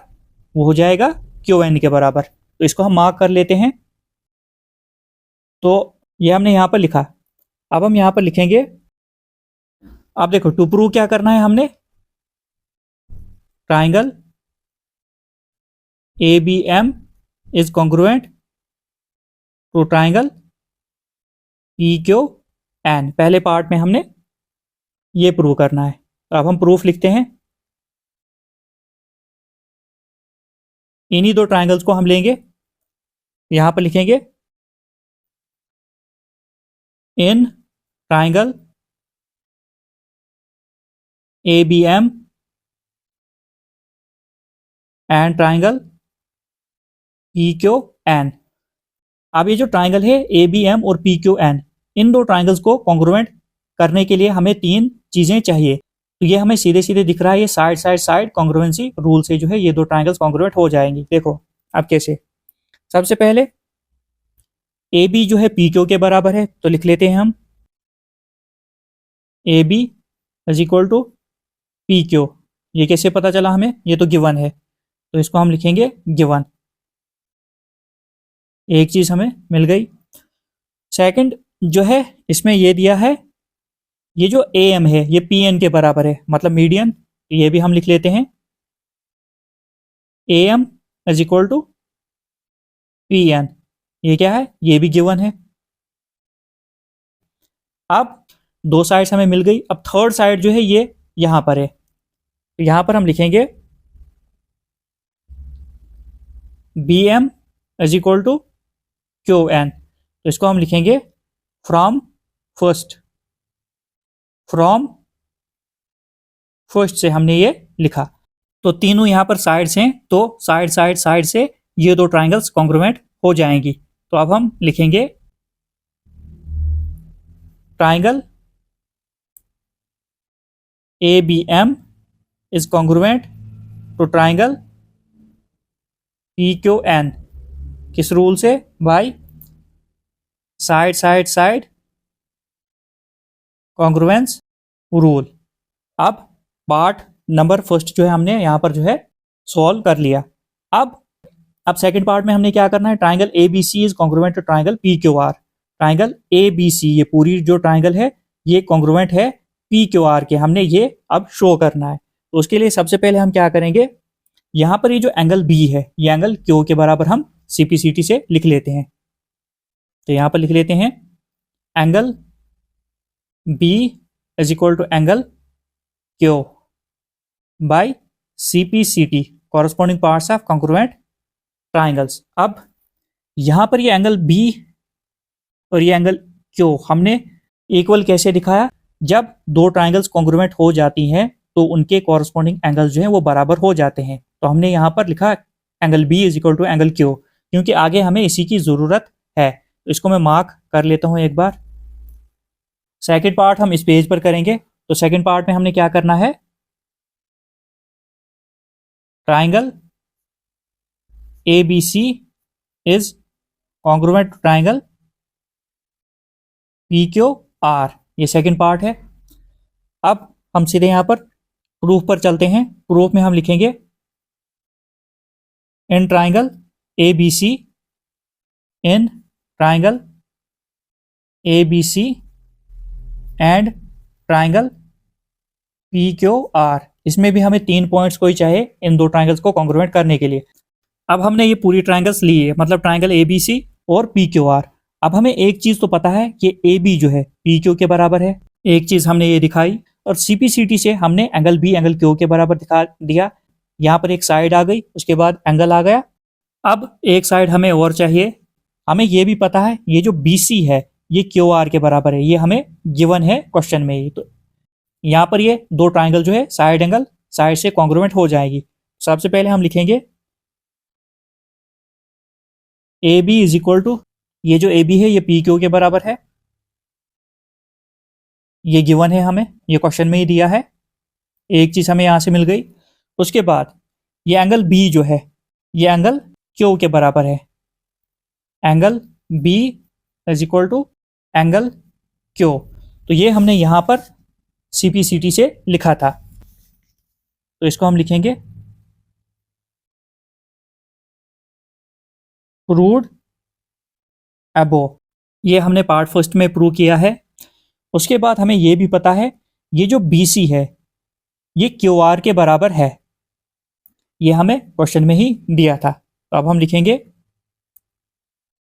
S1: वो हो जाएगा क्यू एन के बराबर। तो इसको हम मार्क कर लेते हैं। तो ये हमने यहाँ पर लिखा। अब हम यहाँ पर लिखेंगे, अब देखो टू प्रूव क्या करना है हमने, triangle A B M is congruent to triangle P Q N. पहले पार्ट में हमने ये प्रूव करना है। तो अब हम प्रूफ लिखते हैं। इन्हीं दो ट्राइंगल्स को हम लेंगे, यहां पर लिखेंगे in triangle A B M and triangle P Q N. अब ये जो ट्राइंगल है ए बी एम और पी क्यू एन, इन दो ट्राइंगल्स को कॉन्ग्रुएंट करने के लिए हमें तीन चीजें चाहिए। तो ये हमें सीधे सीधे दिख रहा है, ये side side side congruency rule से जो है ये दो ट्राइंगल्स कॉन्ग्रुएंट हो जाएंगी। देखो अब कैसे, सबसे पहले ए बी जो है पी क्यू के बराबर है, तो लिख लेते हैं हम A B is equal to P Q. ये कैसे पता चला हमें, ये तो गिवन है, तो इसको हम लिखेंगे गिवन। एक चीज हमें मिल गई। सेकंड जो है इसमें ये दिया है, ये जो ए एम है ये पी एन के बराबर है, मतलब मीडियन। ये भी हम लिख लेते हैं A M is equal to P N. ये क्या है, ये भी गिवन है। अब दो साइड्स हमें मिल गई। अब थर्ड साइड जो है ये यहां पर है, तो यहां पर हम लिखेंगे B M is equal to Q N. तो इसको हम लिखेंगे फ्रॉम फर्स्ट, फ्रॉम फर्स्ट से हमने ये लिखा। तो तीनों यहां पर साइड्स हैं, तो साइड साइड साइड से ये दो ट्राइंगल्स कॉन्ग्रुएंट हो जाएंगी। तो अब हम लिखेंगे triangle A B M is congruent to triangle P Q N. किस रूल से, by side side side congruence rule. अब पार्ट नंबर फर्स्ट जो है हमने यहाँ पर जो है सॉल्व कर लिया। अब सेकंड पार्ट में हमने क्या करना है, triangle A B C is congruent to triangle P Q R. Triangle A B C ये पूरी जो ट्राइंगल है ये कॉन्ग्रुएंट है पी क्यू आर के, हमने ये अब शो करना है। तो उसके लिए सबसे पहले हम क्या करेंगे, यहाँ पर ये जो एंगल बी है ये एंगल क्यू के बराबर हम सीपीसीटी से लिख लेते हैं। तो यहाँ पर लिख लेते हैं angle B is equal to angle Q by CPCT, corresponding parts of congruent triangles. अब यहाँ पर ये एंगल बी और ये एंगल क्यू हमने इक्वल कैसे दिखाया, जब दो ट्राइंगल्स कॉन्ग्रुएंट हो जाती हैं तो उनके कॉरस्पॉन्डिंग एंगल्स जो हैं वो बराबर हो जाते हैं। तो हमने यहाँ पर लिखा angle B is equal to angle Q, क्योंकि आगे हमें इसी की ज़रूरत है। तो इसको मैं मार्क कर लेता हूँ एक बार। सेकंड पार्ट हम इस पेज पर करेंगे। तो सेकंड पार्ट में हमने क्या करना है, triangle A B C is congruent to triangle P Q R, ये सेकंड पार्ट है। अब हम सीधे यहाँ पर प्रूफ पर चलते हैं। प्रूफ में हम लिखेंगे in triangle A B C, in triangle A B C and triangle P Q R. इसमें भी हमें 3 पॉइंट्स कोई चाहिए इन दो ट्राइंगल्स को कॉन्ग्रुएंट करने के लिए। अब हमने ये पूरी ट्राइंगल्स ली है, मतलब ट्राइंगल ए बी सी और पी क्यू आर। अब हमें एक चीज तो पता है कि ए बी जो है पी क्यू के बराबर है, एक चीज हमने ये दिखाई, और सीपीसीटी से हमने एंगल बी एंगल क्यू के बराबर दिखा दिया। यहाँ पर एक साइड आ गई, उसके बाद एंगल आ गया। अब एक साइड हमें और चाहिए। हमें ये भी पता है ये जो बी सी है ये क्यू आर के बराबर है, ये हमें गिवन है क्वेश्चन में ही। तो यहाँ पर ये दो ट्राइंगल जो है साइड एंगल साइड से कॉन्ग्रुएंट हो जाएगी। सबसे पहले हम लिखेंगे A B is equal to, ये जो ए बी है ये पी क्यू के बराबर है, ये गिवन है हमें, ये क्वेश्चन में ही दिया है। एक चीज हमें यहां से मिल गई। उसके बाद ये एंगल बी जो है ये एंगल क्यू के बराबर है, angle B is equal to angle Q. तो ये हमने यहां पर सीपीसीटी से लिखा था, तो इसको हम लिखेंगे प्रूव्ड अबोव। ये हमने पार्ट फर्स्ट में प्रूव किया है। उसके बाद हमें यह भी पता है ये जो बी सी है ये क्यू आर के बराबर है, ये हमें क्वेश्चन में ही दिया था। तो अब हम लिखेंगे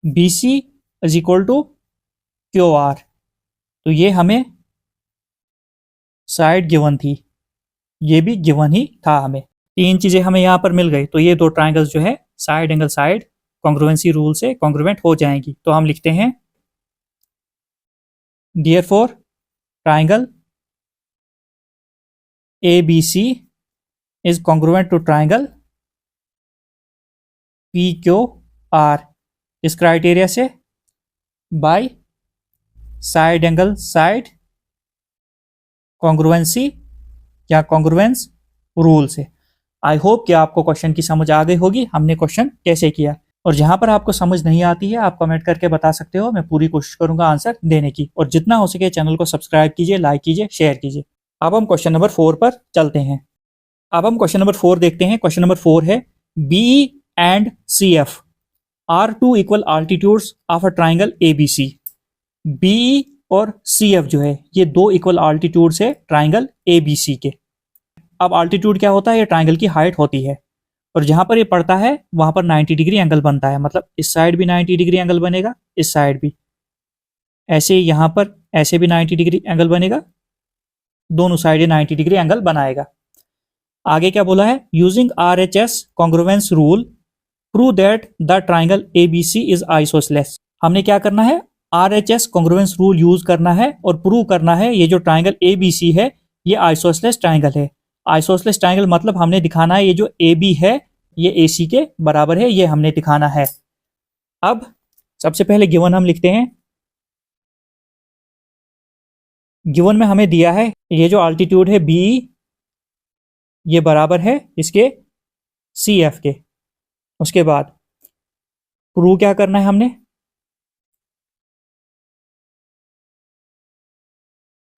S1: B C is equal to Q R. तो ये हमें साइड गिवन थी, ये भी गिवन ही था हमें। तीन चीजें हमें यहां पर मिल गई। तो ये दो ट्राइंगल्स जो है side angle side congruency rule से कॉन्ग्रुएंट हो जाएंगी। तो हम लिखते हैं therefore triangle A B C is congruent to triangle P Q R इस क्राइटेरिया से by side angle side congruency या कॉन्ग्रुएंस रूल से। आई होप कि आपको क्वेश्चन की समझ आ गई होगी हमने क्वेश्चन कैसे किया। और जहां पर आपको समझ नहीं आती है आप कमेंट करके बता सकते हो, मैं पूरी कोशिश करूंगा आंसर देने की। और जितना हो सके चैनल को सब्सक्राइब कीजिए, लाइक कीजिए, शेयर कीजिए। अब हम क्वेश्चन नंबर 4 पर चलते हैं। अब हम क्वेश्चन नंबर 4 देखते हैं। क्वेश्चन नंबर 4 है B and C F are two equal altitudes of a triangle A B C. B और सी एफ जो है ये दो इक्वल आल्टीट्यूड्स है ट्राइंगल ए बी सी के। अब आल्टीट्यूड क्या होता है, ये ट्राइंगल की हाइट होती है, और जहां पर ये पड़ता है वहां पर 90 डिग्री एंगल बनता है। मतलब इस साइड भी 90 डिग्री एंगल बनेगा, इस साइड भी ऐसे, यहां पर ऐसे भी 90 डिग्री एंगल बनेगा, दोनों साइड 90 डिग्री एंगल बनाएगा। आगे क्या बोला है, using R H S congruence rule prove that the triangle A B C is isosceles. हमने क्या करना है, R H S congruence rule use करना है और प्रूव करना है ये जो ट्राइंगल ए बी सी है ये आइसोसेलेस ट्राइंगल है। आइसोसेलेस ट्राइंगल मतलब हमने दिखाना है ये जो ए बी है ये ए सी के बराबर है, ये हमने दिखाना है। अब सबसे पहले गिवन हम लिखते हैं। गिवन में हमें दिया है ये जो अल्टीट्यूड है बी ये बराबर है इसके सी एफ के। उसके बाद प्रूव क्या करना है,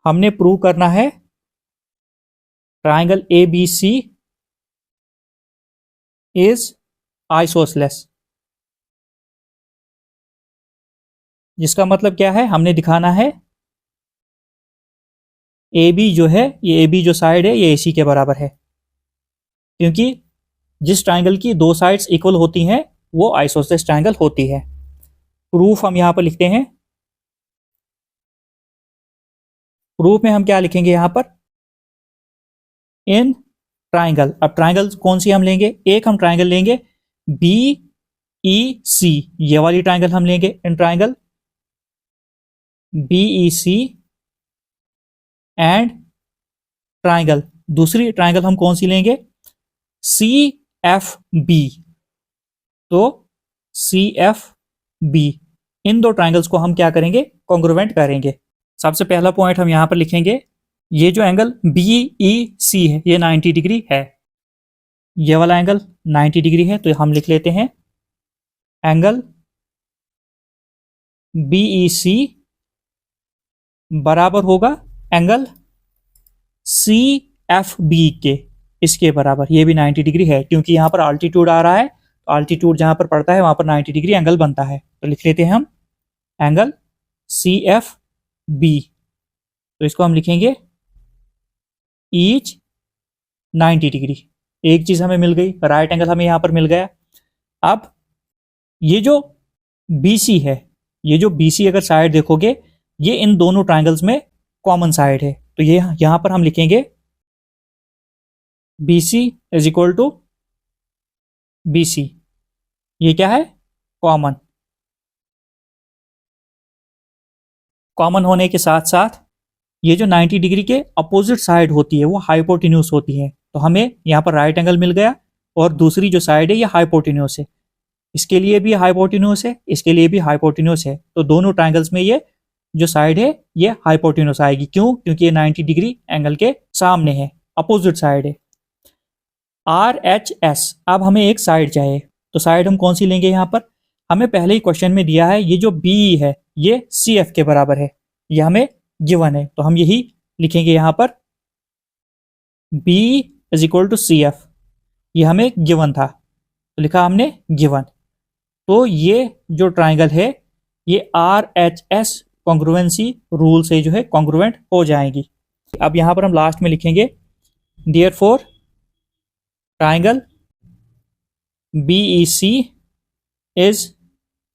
S1: हमने प्रूव करना है triangle A B C is isosceles. जिसका मतलब क्या है, हमने दिखाना है ए बी जो है ये ए बी जो साइड है ये ए सी के बराबर है, क्योंकि जिस ट्राइंगल की दो साइड्स इक्वल होती हैं वो आइसोसेलेस ट्राइंगल होती है। प्रूफ हम यहां पर लिखते हैं। प्रूफ में हम क्या लिखेंगे यहां पर, इन ट्राइंगल। अब ट्राइंगल कौन सी हम लेंगे, एक हम ट्राइंगल लेंगे बी ई सी, ये वाली ट्राइंगल हम लेंगे in triangle B E C and triangle, दूसरी ट्राइंगल हम कौन सी लेंगे, सी एफ बी। तो सी एफ बी, इन दो ट्राइंगल्स को हम क्या करेंगे, कॉन्ग्रुएंट करेंगे। सबसे पहला पॉइंट हम यहां पर लिखेंगे ये जो एंगल बी ई सी है ये 90 डिग्री है, ये वाला एंगल 90 डिग्री है। तो हम लिख लेते हैं एंगल बी ई सी बराबर होगा एंगल सी एफ बी के, इसके बराबर। ये भी 90 डिग्री है क्योंकि यहां पर अल्टीट्यूड आ रहा है, तो अल्टीट्यूड जहां पर पड़ता है वहां पर 90 डिग्री एंगल बनता है। तो लिख लेते हैं हम एंगल सी एफ बी। तो इसको हम लिखेंगे ईच 90 डिग्री। एक चीज हमें मिल गई, राइट एंगल हमें यहां पर मिल गया। अब ये जो BC है, ये जो BC अगर साइड देखोगे ये इन दोनों ट्राइंगल्स में कॉमन साइड है, तो ये यहां पर हम लिखेंगे BC is equal to BC, ये क्या है, कॉमन। कॉमन होने के साथ साथ ये जो 90 डिग्री के अपोजिट साइड होती है वो हाइपोटेन्यूस होती है, तो हमें यहाँ पर राइट एंगल मिल गया, और दूसरी जो साइड है ये हाइपोटेन्यूस है, इसके लिए भी हाइपोटेन्यूस है, इसके लिए भी हाइपोटेन्यूस है, तो दोनों ट्राइंगल्स में ये जो साइड है ये हाइपोटेन्यूस आएगी। क्यों? क्योंकि ये 90 डिग्री एंगल के सामने है, अपोजिट साइड है। RHS, अब हमें एक साइड चाहिए, तो साइड हम कौन सी लेंगे? यहाँ पर हमें पहले ही क्वेश्चन में दिया है ये जो BE है ये CF के बराबर है, ये हमें गिवन है, तो हम यही लिखेंगे यहाँ पर BE is equal to CF, ये हमें गिवन था, तो लिखा हमने गिवन। तो ये जो ट्राइंगल है ये RHS कॉन्ग्रुएंसी रूल से जो है कॉन्ग्रुएंट हो जाएंगी। अब यहाँ पर हम लास्ट में लिखेंगे therefore triangle BEC is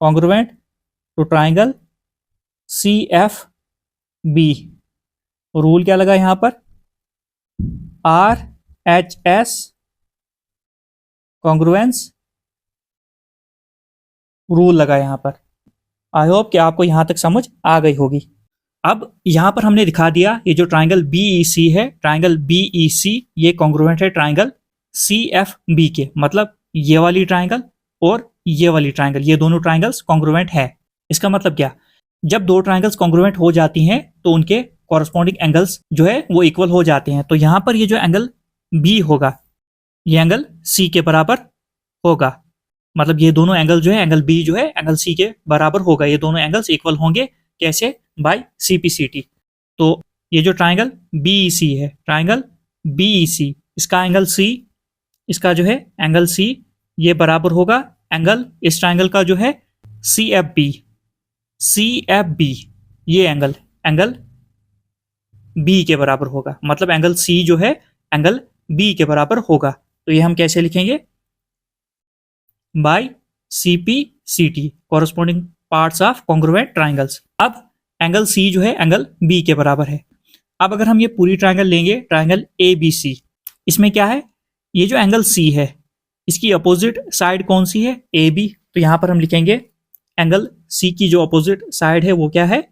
S1: congruent to triangle CFB। Rule क्या लगा यहाँ पर? RHS कॉन्ग्रुएंस रूल लगा यहाँ पर। आई होप कि आपको यहाँ तक समझ आ गई होगी। अब यहाँ पर हमने दिखा दिया ये जो ट्राइंगल BEC है, ट्राइंगल BEC ये कॉन्ग्रुएंट है ट्राइंगल CFB के, मतलब ये वाली ट्राइंगल और ये वाली ट्राइंगल, ये दोनों ट्राइंगल्स कॉन्ग्रुएंट है। इसका मतलब क्या? जब दो ट्राइंगल्स कॉन्ग्रुएंट हो जाती हैं तो उनके कॉरस्पॉन्डिंग एंगल्स जो है वो इक्वल हो जाते हैं। तो यहाँ पर ये जो एंगल B होगा ये एंगल C के बराबर होगा, मतलब ये दोनों एंगल जो है एंगल B जो है एंगल C के बराबर होगा, ये दोनों एंगल्स इक्वल होंगे। कैसे? By CPCT। तो ये जो ट्राइंगल BEC है, ट्राइंगल BEC, इसका एंगल C, इसका जो है एंगल C ये बराबर होगा एंगल इस ट्राइंगल का जो है CFB। CFB ये एंगल B के बराबर होगा, मतलब एंगल C जो है एंगल B के बराबर होगा। तो ये हम कैसे लिखेंगे? By CPCT, corresponding parts of congruent triangles. अब एंगल C जो है एंगल B के बराबर है। अब अगर हम ये पूरी ट्राइंगल लेंगे, ट्राइंगल ABC, इसमें क्या है? ये जो एंगल C है इसकी अपोजिट साइड कौन सी है? AB। तो यहां पर हम लिखेंगे एंगल C की जो अपोजिट साइड है वो क्या है?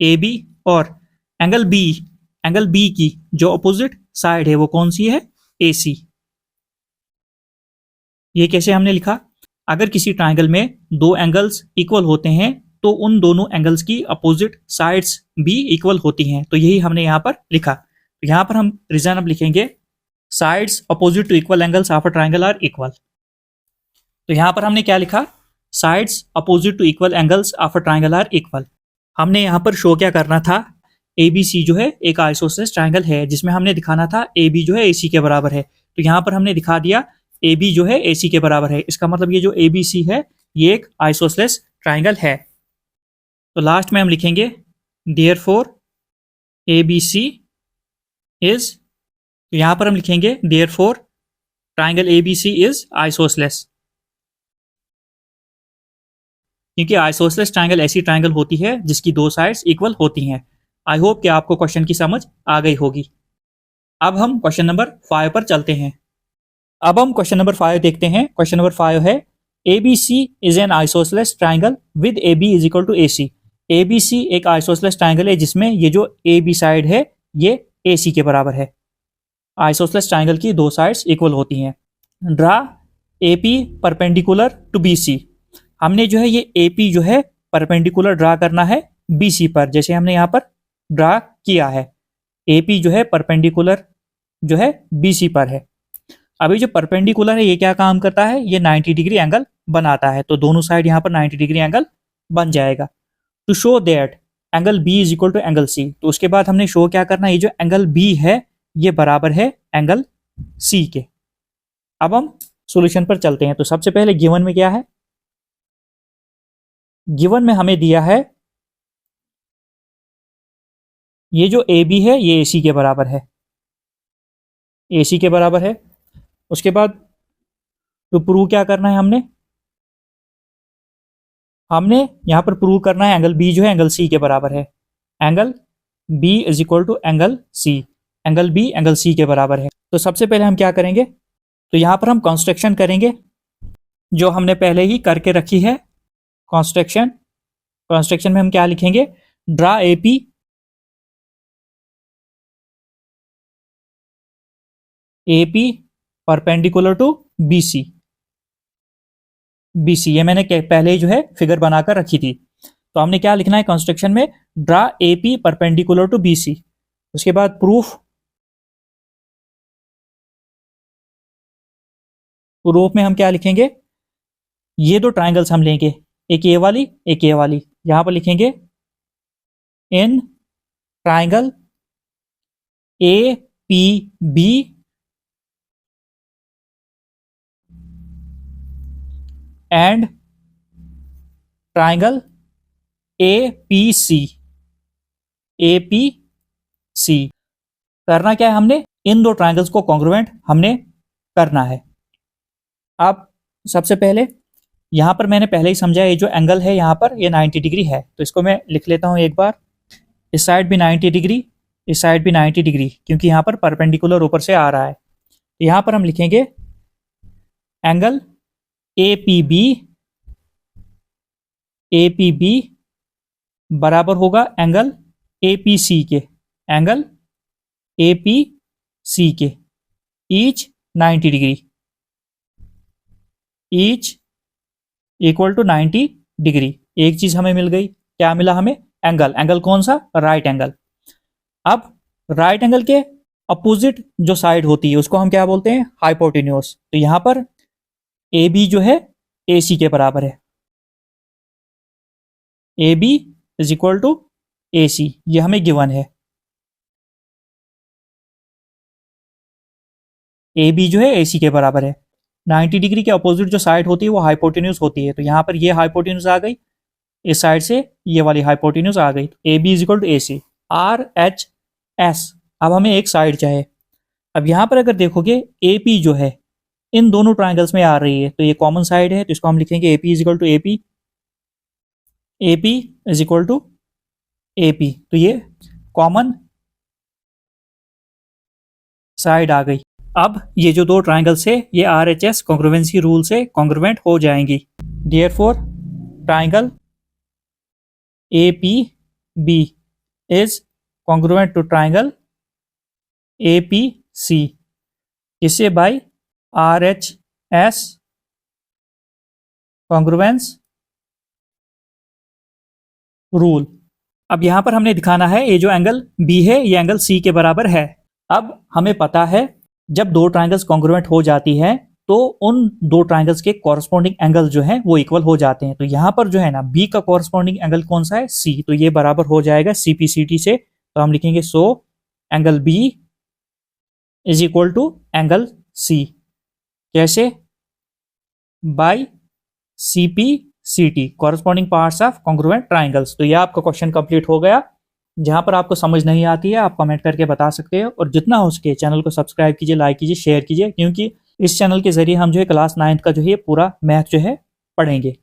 S1: AB। और एंगल B की जो अपोजिट साइड है वो कौन सी है? AC। ये कैसे हमने लिखा? अगर किसी ट्राइंगल में दो एंगल्स इक्वल होते हैं तो उन दोनों एंगल्स की अपोजिट साइड्स भी इक्वल होती हैं, तो यही हमने यहाँ पर लिखा। तो यहाँ पर हम रीजन अब लिखेंगे sides opposite to equal angles of a triangle are equal. तो यहाँ पर हमने क्या लिखा? Sides opposite to equal angles of a triangle are equal. हमने यहाँ पर शो क्या करना था? ABC जो है एक आइसोसेलेस ट्राइंगल है जिसमें हमने दिखाना था AB जो है AC के बराबर है। तो यहाँ पर हमने दिखा दिया AB जो है AC के बराबर है, इसका मतलब ये जो ABC है ये एक आइसोसेलेस ट्राइंगल है। तो लास्ट में हम लिखेंगे देयरफॉर ABC इज, तो यहां पर हम लिखेंगे therefore triangle ABC is isosceles, क्योंकि आइसोसेलेस ट्राइंगल ऐसी ट्राइंगल होती है जिसकी दो साइड्स इक्वल होती हैं। आई होप कि आपको क्वेश्चन की समझ आ गई होगी। अब हम क्वेश्चन नंबर 5 पर चलते हैं। अब हम क्वेश्चन नंबर 5 देखते हैं। क्वेश्चन नंबर 5 है ABC is an isosceles triangle with AB is equal to AC। ABC एक आइसोसेलेस ट्राइंगल है जिसमें ये जो AB साइड है ये AC के बराबर है। आइसोसेलेस ट्राइंगल की दो साइड्स इक्वल होती हैं। Draw AP perpendicular to BC। हमने जो है ये AP जो है परपेंडिकुलर ड्रा करना है BC पर, जैसे हमने यहाँ पर ड्रा किया है। AP जो है परपेंडिकुलर जो है BC पर है। अभी जो परपेंडिकुलर है ये क्या काम करता है? ये 90 डिग्री एंगल बनाता है, तो दोनों साइड यहाँ पर 90 डिग्री एंगल बन जाएगा। To show that angle B is equal to angle C, तो उसके बाद हमने शो क्या करना है? ये जो एंगल B है ये बराबर है एंगल C के। अब हम सॉल्यूशन पर चलते हैं। तो सबसे पहले गिवन में क्या है? गिवन में हमें दिया है ये जो AB है ये AC के बराबर है, AC के बराबर है। उसके बाद तो प्रूव क्या करना है हमने? हमने यहाँ पर प्रूव करना है एंगल बी जो है एंगल सी के बराबर है। Angle B is equal to angle C, angle B angle C के बराबर है। तो सबसे पहले हम क्या करेंगे, तो यहाँ पर हम कंस्ट्रक्शन करेंगे जो हमने पहले ही करके रखी है। कंस्ट्रक्शन में हम क्या लिखेंगे, draw AP perpendicular to BC. ये मैंने पहले ही जो है फिगर बनाकर रखी थी। तो हमने क्या लिखना है कंस्ट्रक्शन में, draw AP perpendicular to BC. उसके बाद प्रूफ में हम क्या लिखेंगे, ये दो ट्राइंगल्स हम लेंगे, एक ये वाली एक ये वाली। यहां पर लिखेंगे in triangle A P B and triangle A P C. करना क्या है, हमने इन दो ट्राइंगल्स को कॉन्ग्रुएंट हमने करना है। अब सबसे पहले यहां पर मैंने पहले ही समझा, ये जो एंगल है यहां पर ये 90 डिग्री है, तो इसको मैं लिख लेता हूं एक बार। इस साइड भी 90 डिग्री, इस साइड भी 90 डिग्री, क्योंकि यहां पर परपेंडिकुलर ऊपर से आ रहा है। तो यहां पर हम लिखेंगे एंगल ए पी बी बराबर होगा एंगल ए पी सी के, एंगल ए पी सी के, each 90 degree, each equal to 90 degree. एक चीज हमें मिल गई, क्या मिला हमें, एंगल। एंगल कौन सा, राइट एंगल। अब राइट एंगल के अपोजिट जो साइड होती है उसको हम क्या बोलते हैं, हाइपोटेन्यूज। तो यहां पर ए बी जो है ए सी के बराबर है, A B is equal to A C, ये हमें गिवन है। ए बी जो है ए सी के बराबर है। 90 डिग्री के अपोजिट जो साइड होती है वो हाइपोटेन्यूज होती है, तो यहां पर ये हाइपोटेन्यूज आ गई, इस साइड से ये वाली हाइपोटेन्यूज आ गई। A B is equal to A C, R H S. अब हमें एक साइड चाहिए। अब यहां पर अगर देखोगे ए पी जो है इन दोनों ट्राइंगल्स में आ रही है, तो ये कॉमन साइड है, तो इसको हम लिखेंगे A P is equal to A P, A P is equal to A P. तो ये कॉमन साइड आ गई। अब ये जो दो ट्राइंगल्स है ये R H S congruency rule से कॉन्ग्रुएंट हो जाएंगी। Therefore triangle A P B is congruent to triangle A P C, इसे by R H S congruence rule. अब यहां पर हमने दिखाना है ये जो एंगल बी है ये एंगल सी के बराबर है। अब हमें पता है जब दो ट्राइंगल्स कॉन्ग्रुएंट हो जाती है तो उन दो ट्राइंगल्स के कॉरस्पॉन्डिंग एंगल जो है वो इक्वल हो जाते हैं। तो यहां पर जो है ना बी का कॉरस्पॉन्डिंग एंगल कौन सा है, सी, तो ये बराबर हो जाएगा सीपीसीटी से। तो हम लिखेंगे so angle B is equal to angle C, कैसे, by CPCT, corresponding parts of congruent triangles. तो ये आपका क्वेश्चन कंप्लीट हो गया। जहां पर आपको समझ नहीं आती है आप कमेंट करके बता सकते हो, और जितना हो सके चैनल को सब्सक्राइब कीजिए, लाइक कीजिए, शेयर कीजिए, क्योंकि इस चैनल के जरिए हम जो है क्लास 9th का जो है पूरा मैथ जो है पढ़ेंगे।